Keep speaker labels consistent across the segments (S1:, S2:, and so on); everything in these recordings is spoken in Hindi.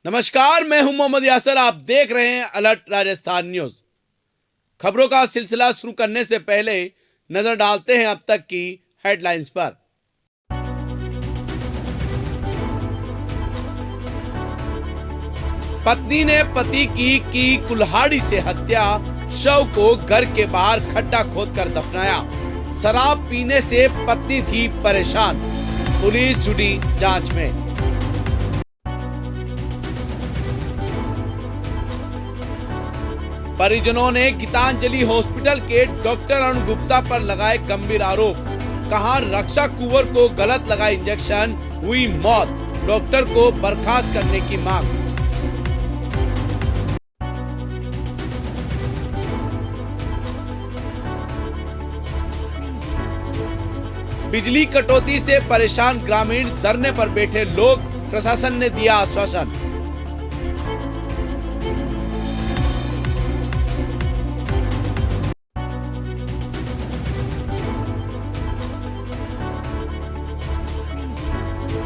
S1: नमस्कार, मैं हूं मोहम्मद यासर। आप देख रहे हैं अलर्ट राजस्थान न्यूज। खबरों का सिलसिला शुरू करने से पहले नजर डालते हैं अब तक की हेडलाइंस पर। पत्नी ने पति की कुल्हाड़ी से हत्या, शव को घर के बाहर खड्डा खोदकर दफनाया। शराब पीने से पत्नी थी परेशान, पुलिस जुटी जांच में। परिजनों ने गीतांजलि हॉस्पिटल के डॉक्टर अरुण गुप्ता पर लगाए गंभीर आरोप। कहा, रक्षा कुंवर को गलत लगा इंजेक्शन, हुई मौत। डॉक्टर को बर्खास्त करने की मांग। बिजली कटौती से परेशान ग्रामीण, धरने पर बैठे लोग, प्रशासन ने दिया आश्वासन।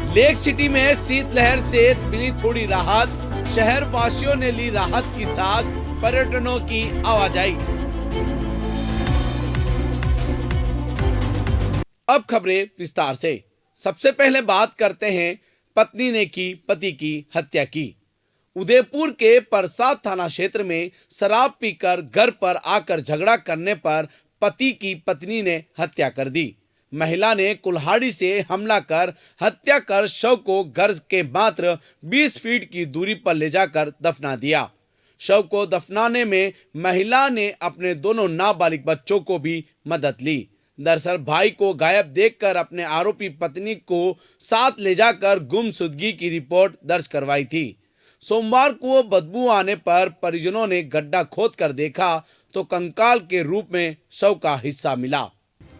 S1: लेक सिटी में शीतलहर से मिली थोड़ी राहत, शहर वासियों ने ली राहत की सांस, पर्यटकों की आवाजाही। अब खबरें विस्तार से। सबसे पहले बात करते हैं, पत्नी ने की पति की हत्या की। उदयपुर के परसाद थाना क्षेत्र में शराब पीकर घर पर आकर झगड़ा करने पर पति की पत्नी ने हत्या कर दी। महिला ने कुल्हाड़ी से हमला कर हत्या कर शव को घर के मात्र 20 फीट की दूरी पर ले जाकर दफना दिया। शव को दफनाने में महिला ने अपने दोनों नाबालिग बच्चों को भी मदद ली। दरअसल भाई को गायब देखकर अपने आरोपी पत्नी को साथ ले जाकर गुमशुदगी की रिपोर्ट दर्ज करवाई थी। सोमवार को बदबू आने पर परिजनों ने गड्ढा खोदकर देखा तो कंकाल के रूप में शव का हिस्सा मिला।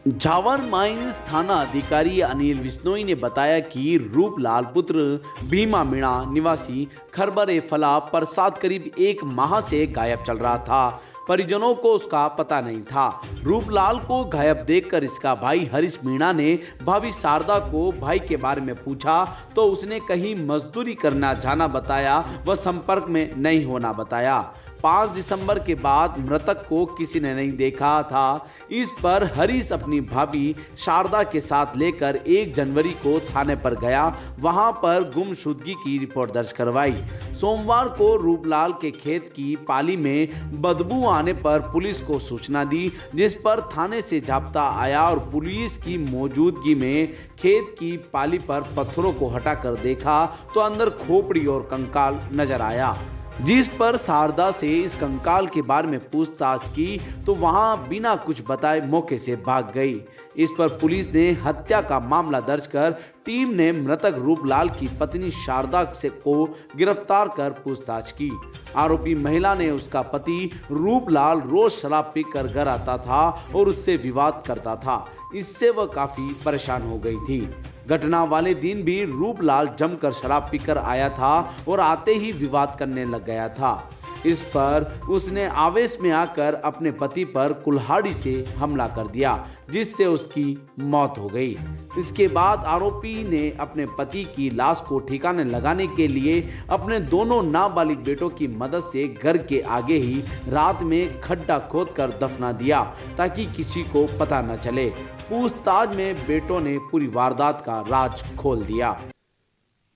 S2: झावर माइंस थाना अधिकारी अनिल बिश्नोई ने बताया कि रूपलाल पुत्र भीमा मीणा निवासी खरबरे फला परसाद करीब 1 माह से गायब चल रहा था। परिजनों को उसका पता नहीं था। रूपलाल को गायब देखकर इसका भाई हरीश मीणा ने भाभी शारदा को भाई के बारे में पूछा तो उसने कहीं मजदूरी करना जाना बताया व संपर्क में नहीं होना बताया। 5 दिसंबर के बाद मृतक को किसी ने नहीं देखा था। इस पर हरीश अपनी भाभी शारदा के साथ लेकर 1 जनवरी को थाने पर गया। वहां पर गुमशुदगी की रिपोर्ट दर्ज करवाई। सोमवार को रूपलाल के खेत की पाली में बदबू आने पर पुलिस को सूचना दी, जिस पर थाने से जाब्ता आया और पुलिस की मौजूदगी में खेत की पाली पर पत्थरों को हटाकर देखा तो अंदर खोपड़ी और कंकाल नजर आया। जिस पर शारदा से इस कंकाल के बारे में पूछताछ की तो वहां बिना कुछ बताए मौके से भाग गई। इस पर पुलिस ने हत्या का मामला दर्ज कर टीम ने मृतक रूपलाल की पत्नी शारदा से को गिरफ्तार कर पूछताछ की। आरोपी महिला ने उसका पति रूपलाल रोज शराब पीकर घर आता था और उससे विवाद करता था। इससे वह काफी परेशान हो गई थी। घटना वाले दिन भी रूपलाल जमकर शराब पीकर आया था और आते ही विवाद करने लग गया था। इस पर उसने आवेश में आकर अपने पति पर कुल्हाड़ी से हमला कर दिया, जिससे उसकी मौत हो गई। इसके बाद आरोपी ने अपने पति की लाश को ठिकाने लगाने के लिए अपने दोनों नाबालिग बेटों की मदद से घर के आगे ही रात में खड्डा खोदकर दफना दिया ताकि किसी को पता न चले। पूछताछ में बेटों ने पूरी वारदात का राज खोल दिया।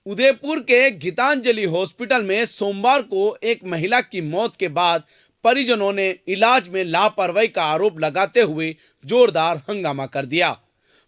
S1: उदयपुर के गीतांजलि हॉस्पिटल में सोमवार को एक महिला की मौत के बाद परिजनों ने इलाज में लापरवाही का आरोप लगाते हुए जोरदार हंगामा कर दिया।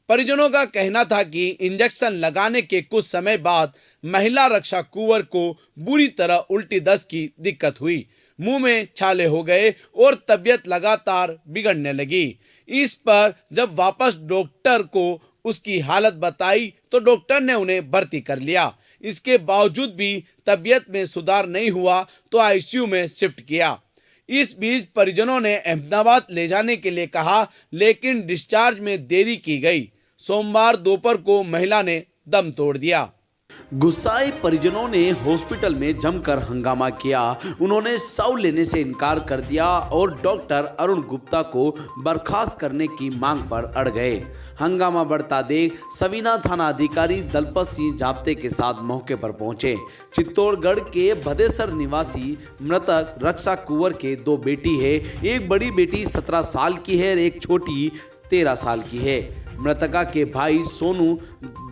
S1: परिजनों का कहना था कि इंजेक्शन लगाने के कुछ समय बाद महिला रक्षा कुंवर को बुरी तरह उल्टी दस्त की दिक्कत हुई, मुंह में छाले हो गए और तबीयत लगातार बिगड़ने लगी। इस पर जब वापस डॉक्टर को उसकी हालत बताई तो डॉक्टर ने उन्हें भर्ती कर लिया। इसके बावजूद भी तबीयत में सुधार नहीं हुआ तो आईसीयू में शिफ्ट किया। इस बीच परिजनों ने अहमदाबाद ले जाने के लिए कहा, लेकिन डिस्चार्ज में देरी की गई। सोमवार दोपहर को महिला ने दम तोड़ दिया।
S2: गुस्साए परिजनों ने हॉस्पिटल में जमकर हंगामा किया। उन्होंने शव लेने से इनकार कर दिया और डॉक्टर अरुण गुप्ता को बर्खास्त करने की मांग पर अड़ गए। हंगामा बढ़ता देख सवीना थाना अधिकारी दलपत सिंह जाप्ते के साथ मौके पर पहुंचे। चित्तौड़गढ़ के भदेसर निवासी मृतक रक्षा कुंवर के दो बेटी है। एक बड़ी बेटी 17 साल की है और एक छोटी 13 साल की है। मृतका के भाई सोनू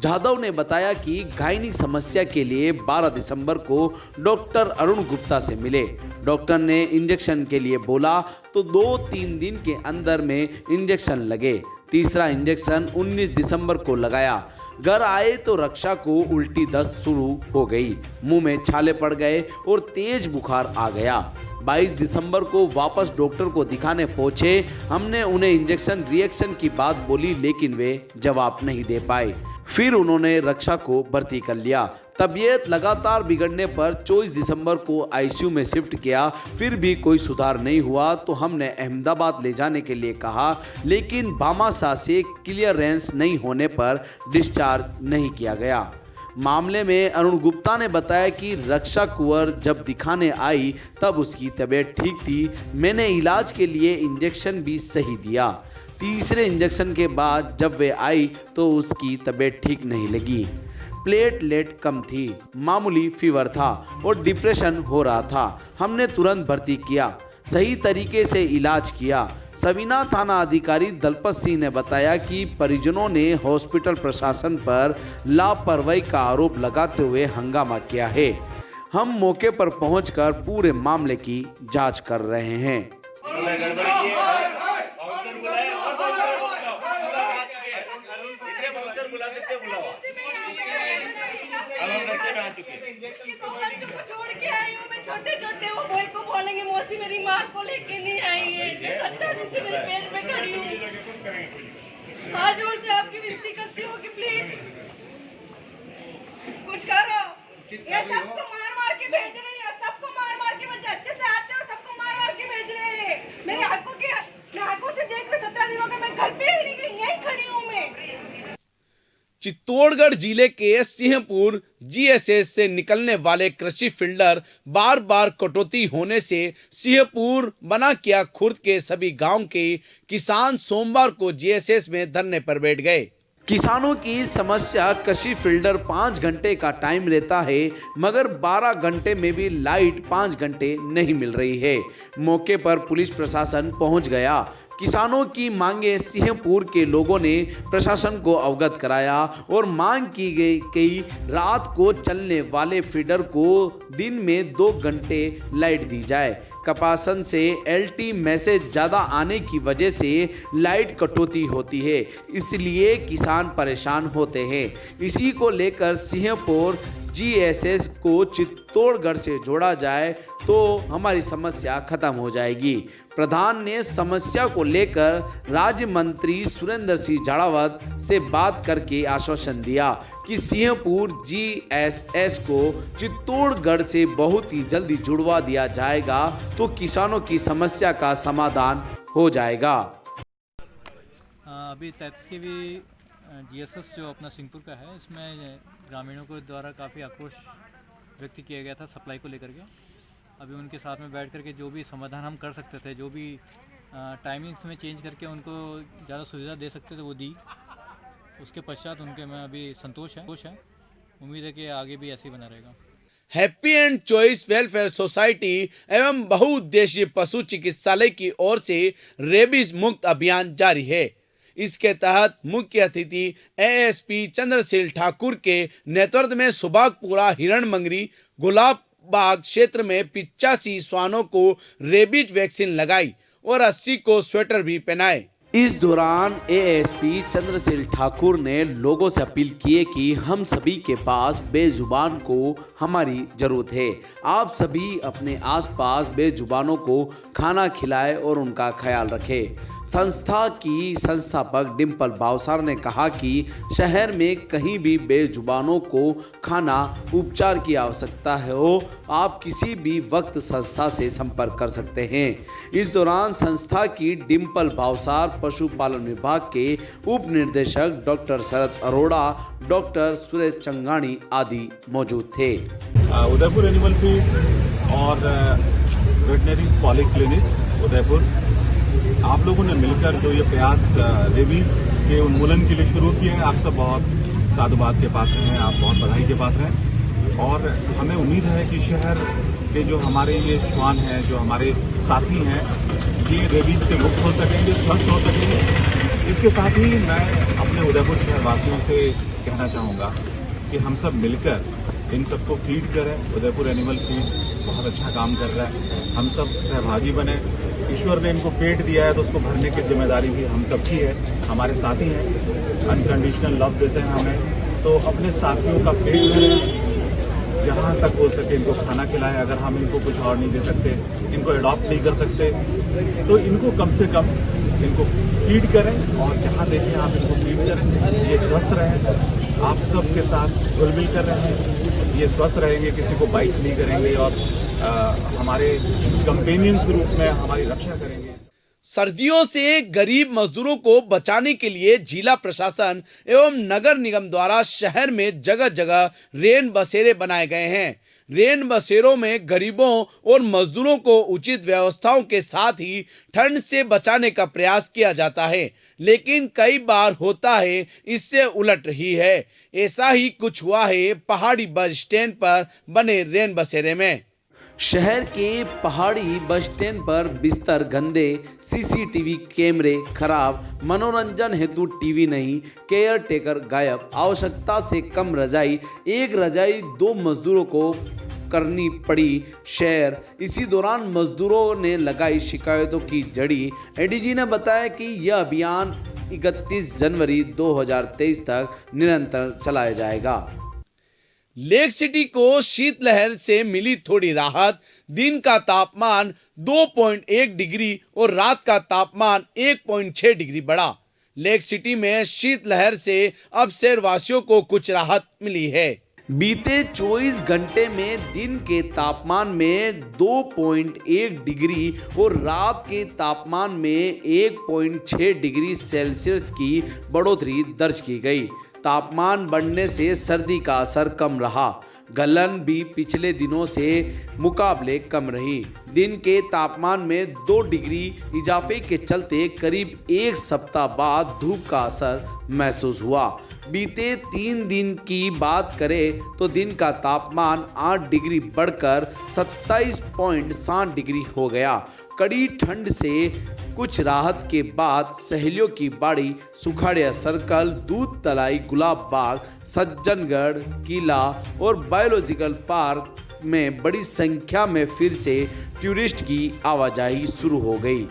S2: जाधव ने बताया कि गायनिक समस्या के लिए 12 दिसंबर को डॉक्टर अरुण गुप्ता से मिले। डॉक्टर ने इंजेक्शन के लिए बोला तो 2-3 दिन के अंदर में इंजेक्शन लगे। तीसरा इंजेक्शन 19 दिसंबर को लगाया। घर आए तो रक्षा को उल्टी दस्त शुरू हो गई, मुंह में छाले पड़ गए और तेज बुखार आ गया। 22 दिसंबर को वापस डॉक्टर को दिखाने पहुंचे। हमने उन्हें इंजेक्शन रिएक्शन की बात बोली लेकिन वे जवाब नहीं दे पाए। फिर उन्होंने रक्षा को भर्ती कर लिया। तबीयत लगातार बिगड़ने पर 24 दिसंबर को आईसीयू में शिफ्ट किया। फिर भी कोई सुधार नहीं हुआ तो हमने अहमदाबाद ले जाने के लिए कहा, लेकिन भामाशाह से क्लियरेंस नहीं होने पर डिस्चार्ज नहीं किया गया। मामले में अरुण गुप्ता ने बताया कि रक्षा कुंवर जब दिखाने आई तब उसकी तबीयत ठीक थी। मैंने इलाज के लिए इंजेक्शन भी सही दिया। तीसरे इंजेक्शन के बाद जब वे आई तो उसकी तबीयत ठीक नहीं लगी। प्लेटलेट कम थी, मामूली फीवर था और डिप्रेशन हो रहा था। हमने तुरंत भर्ती किया, सही तरीके से इलाज किया। सवीना थाना अधिकारी दलपत सिंह ने बताया कि परिजनों ने हॉस्पिटल प्रशासन पर लापरवाही का आरोप लगाते हुए हंगामा किया है। हम मौके पर पहुंचकर पूरे मामले की जांच कर रहे हैं।
S3: छोटे वो भाई को बोलेंगे मौसी मेरी माँ को लेके नहीं आई है। 18 दिन से मेरे पैर पे खड़ी हूँ। हाथ जोड़ से आपकी विनती करती हूँ कि प्लीज कुछ करो। ये सबको मार मार के भेज रहे हैं, सबको मार मार के बच्चे अच्छे से आते हो, सबको मार मार के भेज रहे हैं। मेरे आंखों से देख रहे 17 दिनों के मैं घर पे ही नहीं गई, यहीं खड़ी हूँ मैं।
S1: चित्तौड़गढ़ जिले के सिंहपुर जीएसएस से निकलने वाले कृषि फील्डर बार बार कटौती होने से सिंहपुर बना किया खुर्द के सभी गांव के किसान सोमवार को जीएसएस में धरने पर बैठ गए।
S2: किसानों की समस्या कृषि फील्डर 5 घंटे का टाइम रहता है मगर 12 घंटे में भी लाइट 5 घंटे नहीं मिल रही है। मौके पर पुलिस प्रशासन पहुंच गया। किसानों की मांगे सिंहपुर के लोगों ने प्रशासन को अवगत कराया और मांग की गई कि रात को चलने वाले फीडर को दिन में 2 घंटे लाइट दी जाए। कपासन से एलटी मैसेज ज़्यादा आने की वजह से लाइट कटौती होती है, इसलिए किसान परेशान होते हैं। इसी को लेकर सिंहपुर जीएसएस को चित्तौड़गढ़ से जोड़ा जाए तो हमारी समस्या खत्म हो जाएगी। प्रधान ने समस्या को लेकर राज्य मंत्री सुरेंद्र सिंह जाड़ावत से बात करके आश्वासन दिया कि सिंहपुर जीएसएस को चित्तौड़गढ़ से बहुत ही जल्दी जुड़वा दिया जाएगा तो किसानों की समस्या का समाधान हो जाएगा।
S4: अभी 33 भी जीएसएस जो अपना सिंहपुर का है, इसमें ग्रामीणों के द्वारा काफ़ी आक्रोश व्यक्त किया गया था सप्लाई को लेकर के। अभी उनके साथ में बैठ करके जो भी समाधान हम कर सकते थे, जो भी टाइमिंग्स में चेंज करके उनको ज़्यादा सुविधा दे सकते थे वो दी। उसके पश्चात उनके में अभी संतोष है। उम्मीद है कि आगे भी ऐसे ही बना रहेगा।
S1: Happy and choice welfare society एवं बहुउद्देशीय पशु चिकित्सालय की ओर से रेबीज मुक्त अभियान जारी है। इसके तहत मुख्य अतिथि एएसपी चंद्रशील ठाकुर के नेतृत्व में सुभागपुरा हिरणमंगरी गुलाब बाग क्षेत्र में 85 श्वानों को रेबीज वैक्सीन लगाई और 80 को स्वेटर भी पहनाए।
S2: इस दौरान एएसपी चंद्रशील ठाकुर ने लोगों से अपील की कि हम सभी के पास बेजुबान को हमारी जरूरत है। आप सभी अपने आसपास बेजुबानों को खाना खिलाएं और उनका ख्याल रखें। संस्था की संस्थापक डिम्पल भावसार ने कहा कि शहर में कहीं भी बेजुबानों को खाना उपचार की आवश्यकता हो आप किसी भी वक्त संस्था से संपर्क कर सकते हैं। इस दौरान संस्था की डिम्पल भावसार, पशुपालन विभाग के उप निदेशक डॉक्टर शरद अरोड़ा, डॉक्टर सुरेश चंगानी आदि मौजूद थे।
S5: उदयपुर एनिमल फीड और वेटनरी पॉलीक्लिनिक उदयपुर आप लोगों ने मिलकर जो ये प्रयास रेबीज के उन्मूलन के लिए शुरू किया है, आप सब बहुत साधुवाद के पात्र हैं, आप बहुत बधाई के पात्र हैं। और हमें उम्मीद है कि शहर के जो हमारे ये श्वान हैं, जो हमारे साथी हैं, ये रेबीज से मुक्त हो सकेंगे, स्वस्थ हो सकेंगे। इसके साथ ही मैं अपने उदयपुर शहर वासियों से कहना चाहूँगा कि हम सब मिलकर इन सबको फीड करें। उदयपुर एनिमल फीड बहुत अच्छा काम कर रहा है, हम सब सहभागी बने। ईश्वर ने इनको पेट दिया है तो उसको भरने की जिम्मेदारी भी हम सब की है, हमारे साथी हैं, अनकंडीशनल लव देते हैं हमें, तो अपने साथियों का पेट भरें, जहाँ तक हो सके इनको खाना खिलाएं। अगर हम इनको कुछ और नहीं दे सकते, इनको अडॉप्ट नहीं कर सकते, तो इनको कम से कम इनको फीड करें, और जहाँ देखें आप इनको फीड करें। ये स्वस्थ रहें, आप सब के साथ घुल मिल कर रहें, ये स्वस्थ रहेंगे, किसी को बाइट नहीं करेंगे और हमारे कंपेनियंस के रूप में हमारी रक्षा करेंगे।
S1: सर्दियों से गरीब मजदूरों को बचाने के लिए जिला प्रशासन एवं नगर निगम द्वारा शहर में जगह जगह रेन बसेरे बनाए गए हैं। रेन बसेरों में गरीबों और मजदूरों को उचित व्यवस्थाओं के साथ ही ठंड से बचाने का प्रयास किया जाता है, लेकिन कई बार होता है इससे उलट रही है। ऐसा ही कुछ हुआ है पहाड़ी बस स्टैंड पर बने रेन बसेरे में।
S2: शहर के पहाड़ी बस स्टैंड पर बिस्तर गंदे, सीसीटीवी कैमरे खराब, मनोरंजन हेतु टीवी नहीं, केयर टेकर गायब, आवश्यकता से कम रजाई, एक रजाई 2 मजदूरों को करनी पड़ी शेयर। इसी दौरान मजदूरों ने लगाई शिकायतों की जड़ी। एडीजी ने बताया कि यह अभियान 31 जनवरी 2023 तक निरंतर चलाया जाएगा।
S1: लेक सिटी को शीतलहर से मिली थोड़ी राहत। दिन का तापमान 2.1 डिग्री और रात का तापमान 1.6 डिग्री बढ़ा। लेक सिटी में शीतलहर से अब शहरवासियों को कुछ राहत मिली है।
S2: बीते 24 घंटे में दिन के तापमान में 2.1 डिग्री और रात के तापमान में 1.6 डिग्री सेल्सियस की बढ़ोतरी दर्ज की गई। तापमान बढ़ने से सर्दी का असर कम रहा। गलन भी पिछले दिनों से मुकाबले कम रही। दिन के तापमान में 2 डिग्री इजाफे के चलते करीब 1 सप्ताह बाद धूप का असर महसूस हुआ। बीते 3 दिन की बात करें तो दिन का तापमान 8 डिग्री बढ़कर 27.7 डिग्री हो गया। कड़ी ठंड से कुछ राहत के बाद सहेलियों की बाड़ी, सुखाड़िया सर्कल, दूध तलाई, गुलाब बाग, सज्जनगढ़ किला और बायोलॉजिकल पार्क में बड़ी संख्या में फिर से टूरिस्ट की आवाजाही शुरू हो गई।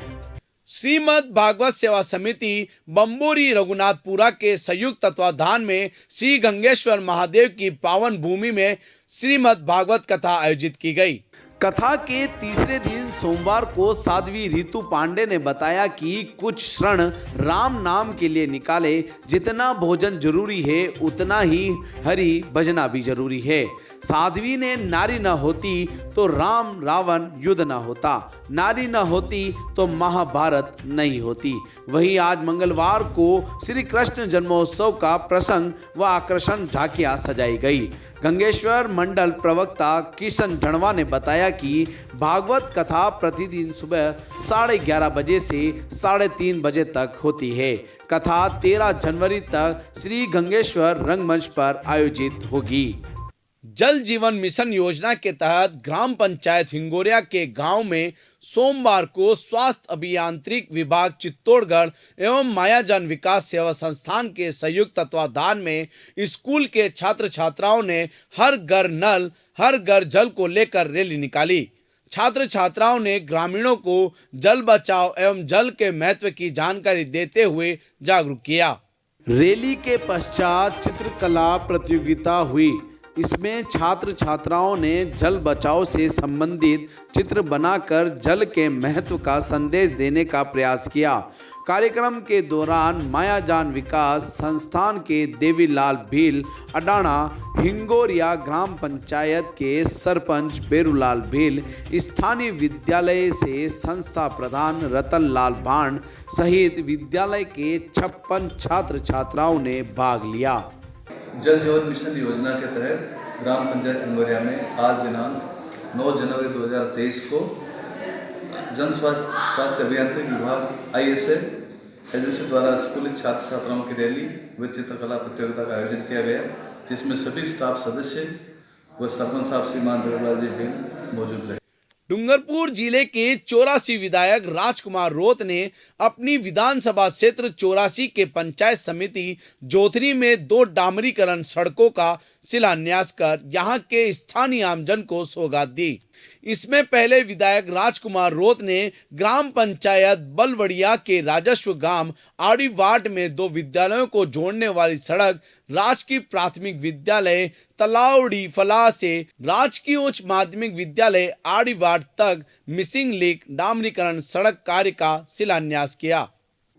S1: श्रीमद् भागवत सेवा समिति बम्बोरी रघुनाथपुरा के संयुक्त तत्वाधान में श्री गंगेश्वर महादेव की पावन भूमि में श्रीमद् भागवत कथा आयोजित की गई।
S2: कथा के तीसरे दिन सोमवार को साध्वी रितु पांडे ने बताया कि कुछ क्षण राम नाम के लिए निकाले। जितना भोजन जरूरी है उतना ही हरि भजना भी जरूरी है। साध्वी ने नारी न होती तो राम रावण युद्ध न होता, नारी न होती तो महाभारत नहीं होती। वहीं आज मंगलवार को श्री कृष्ण जन्मोत्सव का प्रसंग व आकर्षण झांकियां सजाई गई। गंगेश्वर मंडल प्रवक्ता किशन ढणवा ने बताया कि भागवत कथा प्रतिदिन सुबह 11:30 बजे से 3:30 बजे तक होती है। कथा 13 जनवरी तक श्री गंगेश्वर रंगमंच पर आयोजित होगी।
S1: जल जीवन मिशन योजना के तहत ग्राम पंचायत हिंगोरिया के गांव में सोमवार को स्वास्थ्य अभियांत्रिक विभाग चित्तौड़गढ़ एवं मायाजान विकास सेवा संस्थान के संयुक्त तत्वाधान में स्कूल के छात्र छात्राओं ने हर घर नल हर घर जल को लेकर रैली निकाली। छात्र छात्राओं ने ग्रामीणों को जल बचाओ एवं जल के महत्व की जानकारी देते हुए जागरूक किया।
S2: रैली के पश्चात चित्रकला प्रतियोगिता हुई। इसमें छात्र छात्राओं ने जल बचाओ से संबंधित चित्र बनाकर जल के महत्व का संदेश देने का प्रयास किया। कार्यक्रम के दौरान मायाजान विकास संस्थान के देवीलाल भील अडाणा, हिंगोरिया ग्राम पंचायत के सरपंच बेरूलाल भील, स्थानीय विद्यालय से संस्था प्रधान रतनलाल भांड सहित विद्यालय के 56 छात्र छात्राओं ने भाग लिया।
S6: जल जीवन मिशन योजना के तहत ग्राम पंचायत हिंगोरिया में आज दिनांक 9 जनवरी 2023 को जन स्वास्थ्य अभियांत्रिकी विभाग ISA एजेंसी द्वारा स्कूली छात्र छात्राओं की रैली व चित्रकला प्रतियोगिता का आयोजन किया गया, जिसमें सभी स्टाफ सदस्य व सरपंच साहब श्रीमान बेरूलाल जी भी मौजूद रहे।
S1: डूंगरपुर जिले के 84 विधायक राजकुमार रोत ने अपनी विधानसभा क्षेत्र 84 के पंचायत समिति जोथरी में 2 डामरीकरण सड़कों का शिलान्यास कर यहां के स्थानीय आमजन को सौगात दी। इसमें पहले विधायक राजकुमार रोत ने ग्राम पंचायत बलवड़िया के राजस्व गांव आड़ी वार्ड में 2 विद्यालयों को जोड़ने वाली सड़क राजकीय प्राथमिक विद्यालय तलावड़ी फला से राजकीय उच्च माध्यमिक विद्यालय आड़ी वार्ड तक मिसिंग लिंक डामरीकरण सड़क कार्य का शिलान्यास किया।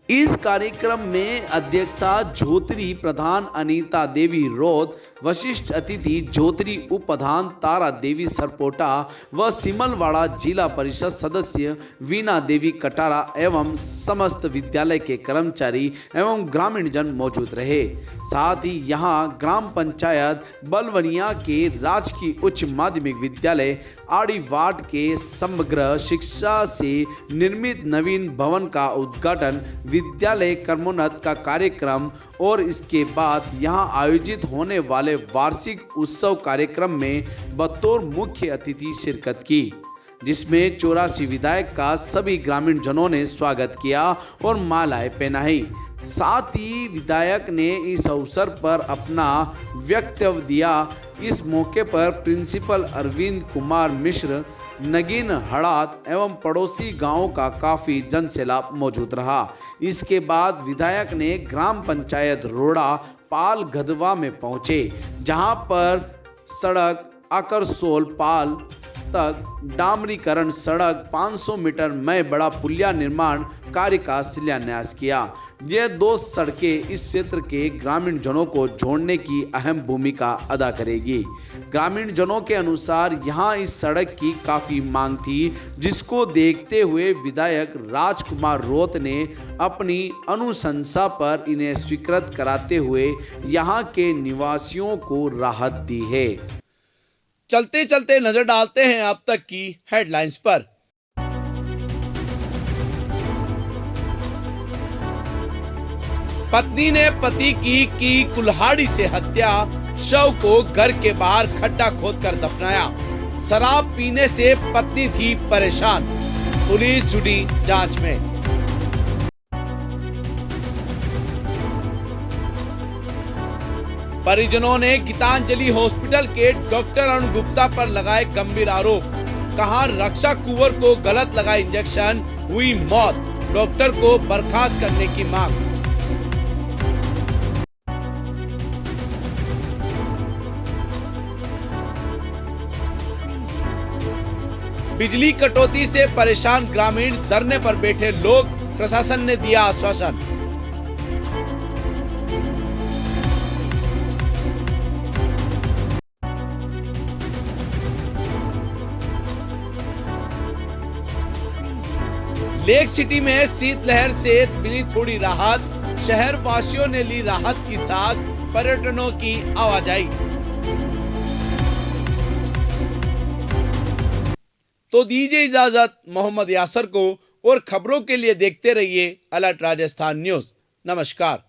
S2: इस कार्यक्रम में अध्यक्षता जोतरी प्रधान अनीता देवी रोत, वशिष्ठ अतिथि जोतरी उप प्रधान तारा देवी सरपोटा व सिमलवाड़ा जिला परिषद सदस्य वीना देवी कटारा एवं समस्त विद्यालय के कर्मचारी एवं ग्रामीण जन मौजूद रहे। साथ ही यहां ग्राम पंचायत बलवनिया के राजकीय उच्च माध्यमिक विद्यालय आड़ी वार्ड के समग्र शिक्षा से निर्मित नवीन भवन का उद्घाटन, विद्यालय कर्मोन्नत का कार्यक्रम और इसके बाद यहां आयोजित होने वाले वार्षिक उत्सव कार्यक्रम में बतौर मुख्य अतिथि शिरकत की, जिसमें 84 विधायक का सभी ग्रामीण जनों ने स्वागत किया और मालाएं पहनाई। साथ ही विधायक ने इस अवसर पर अपना वक्तव्य दिया। इस मौके पर प्रिंसिपल अरविंद कुमार मिश्र, नगीन हड़ात एवं पड़ोसी गांवों का काफ़ी जनसैलाब मौजूद रहा। इसके बाद विधायक ने ग्राम पंचायत रोड़ा पाल गधवा में पहुंचे, जहां पर सड़क आकरसोल पाल तक डामरीकरण सड़क 500 मीटर में बड़ा पुलिया निर्माण कार्य का शिलान्यास किया। ये 2 सड़कें इस क्षेत्र के ग्रामीण जनों को जोड़ने की अहम भूमिका अदा करेगी। ग्रामीण जनों के अनुसार यहां इस सड़क की काफ़ी मांग थी, जिसको देखते हुए विधायक राजकुमार रोत ने अपनी अनुशंसा पर इन्हें स्वीकृत कराते हुए यहां के निवासियों को राहत दी है।
S1: चलते चलते नजर डालते हैं अब तक की हेडलाइंस पर। पत्नी ने पति की कुल्हाड़ी से हत्या, शव को घर के बाहर खड्डा खोदकर दफनाया। शराब पीने से पत्नी थी परेशान, पुलिस जुटी जांच में। परिजनों ने गीतांजलि हॉस्पिटल के डॉक्टर अरुण गुप्ता पर लगाए गंभीर आरोप। कहा रक्षा कुंवर को गलत लगा इंजेक्शन, हुई मौत। डॉक्टर को बर्खास्त करने की मांग। बिजली कटौती से परेशान ग्रामीण, धरने पर बैठे लोग, प्रशासन ने दिया आश्वासन। लेक सिटी में शीतलहर से मिली थोड़ी राहत, शहर वासियों ने ली राहत की सांस, पर्यटकों की आवाजाही। तो दीजिए इजाजत मोहम्मद यासर को, और खबरों के लिए देखते रहिए अलर्ट राजस्थान न्यूज। नमस्कार।